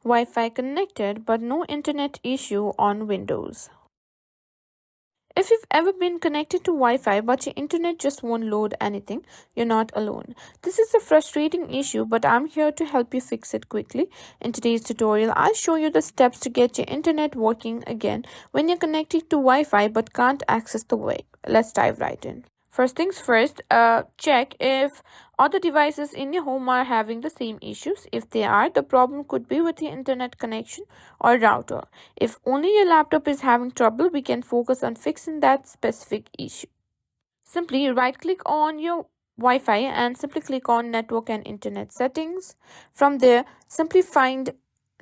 Wi-Fi connected but no internet issue on Windows. If you've ever been connected to Wi-Fi but your internet just won't load anything, you're not alone. This is a frustrating issue, but I'm here to help you fix it quickly. In today's tutorial, I'll show you the steps to get your internet working again when you're connected to Wi-Fi but can't access the web. Let's dive right in. First things first, check if other devices in your home are having the same issues. If they are, the problem could be with the internet connection or router. If only your laptop is having trouble, we can focus on fixing that specific issue. Simply right-click on your Wi-Fi and simply click on Network and Internet Settings. From there, simply find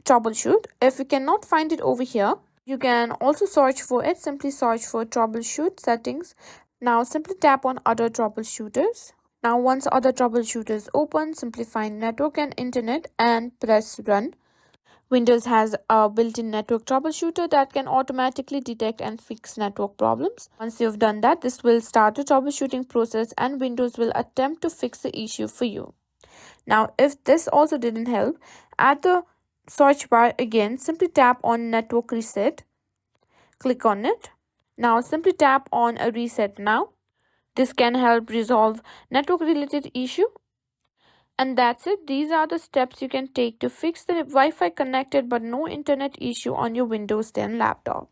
Troubleshoot. If you cannot find it over here, you can also search for it. Simply search for Troubleshoot Settings. Now simply tap on Other Troubleshooters. Now once Other Troubleshooters open, simply find Network and Internet and press Run. Windows has a built-in network troubleshooter that can automatically detect and fix network problems. Once you've done that, this will start the troubleshooting process and Windows will attempt to fix the issue for you. Now, if this also didn't help, at the search bar again, simply tap on Network Reset. Click on it. Now, simply tap on a Reset Now. This can help resolve network-related issue. And that's it. These are the steps you can take to fix the Wi-Fi connected but no internet issue on your Windows 10 laptop.